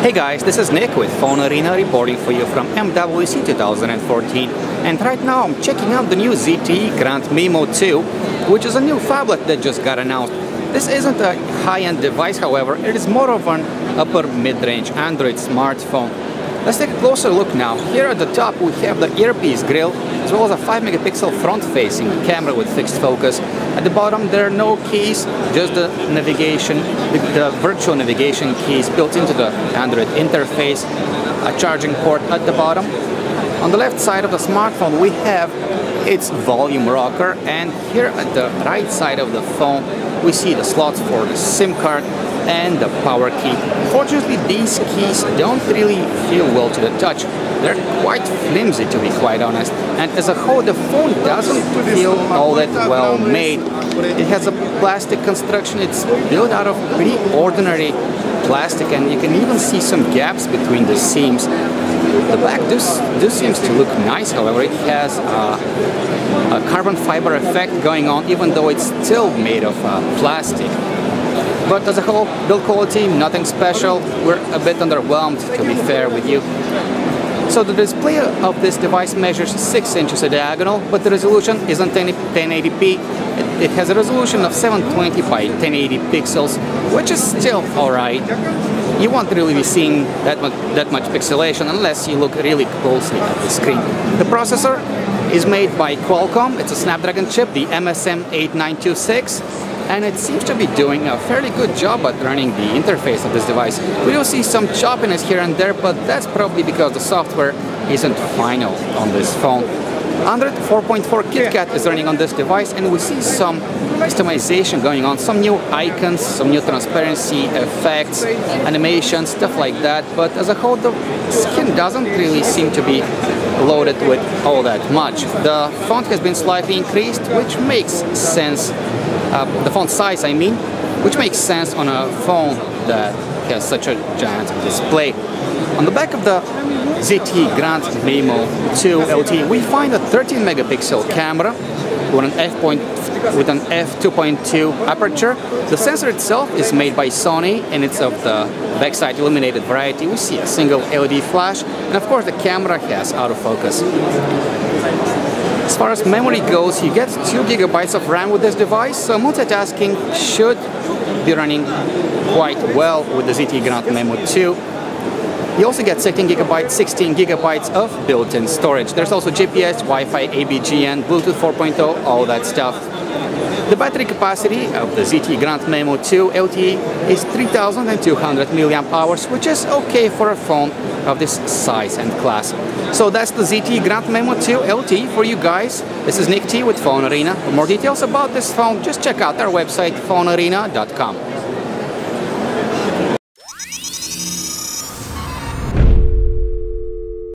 Hey guys, this is Nick with PhoneArena reporting for you from MWC 2014, and right now I'm checking out the new ZTE Grand Memo II, which is a new phablet that just got announced. This isn't a high-end device, however, it is more of an upper mid-range Android smartphone. Let's take a closer look now. Here at the top we have the earpiece grill, as well as a 5-megapixel front-facing camera with fixed focus. At the bottom there are no keys, just the navigation, the virtual navigation keys built into the Android interface, a charging port at the bottom. On the left side of the smartphone we have its volume rocker, and here at the right side of the phone we see the slots for the SIM card and the power key. Fortunately, these keys don't really feel well to the touch. They're quite flimsy, to be quite honest, and as a whole the phone doesn't feel all that well made. It has a plastic construction, it's built out of pretty ordinary plastic, and you can even see some gaps between the seams. The back this seems to look nice, however it has a carbon fiber effect going on, even though it's still made of plastic. But as a whole, build quality, nothing special. We're a bit underwhelmed, to be fair with you. So the display of this device measures 6 inches a diagonal, but the resolution isn't 1080p. It has a resolution of 720 by 1080 pixels, which is still alright. You won't really be seeing that much pixelation unless you look really closely at the screen. The processor is made by Qualcomm. It's a Snapdragon chip, the MSM8926. And it seems to be doing a fairly good job at running the interface of this device. We do see some choppiness here and there, but that's probably because the software isn't final on this phone. Android 4.4 KitKat is running on this device, and we see some customization going on, some new icons, some new transparency effects, animations, stuff like that. But as a whole, the skin doesn't really seem to be loaded with all that much. The font has been slightly increased, which makes sense. The font size, I mean, which makes sense on a phone that has such a giant display. On the back of the ZTE Grand Memo II LTE, we find a 13-megapixel camera with an f2.2 aperture. The sensor itself is made by Sony, and it's of the backside illuminated variety. We see a single LED flash, and of course the camera has autofocus. As far as memory goes, you get 2 GB of RAM with this device, so multitasking should be running quite well with the ZTE Grand Memo II. You also get 16 GB of built-in storage. There's also GPS, Wi-Fi, ABGN, Bluetooth 4.0, all that stuff. The battery capacity of the ZTE Grand Memo II LTE is 3200 mAh, which is okay for a phone of this size and class. So that's the ZTE Grand Memo II LTE for you guys. This is Nick T with PhoneArena. For more details about this phone, just check out our website, phonearena.com.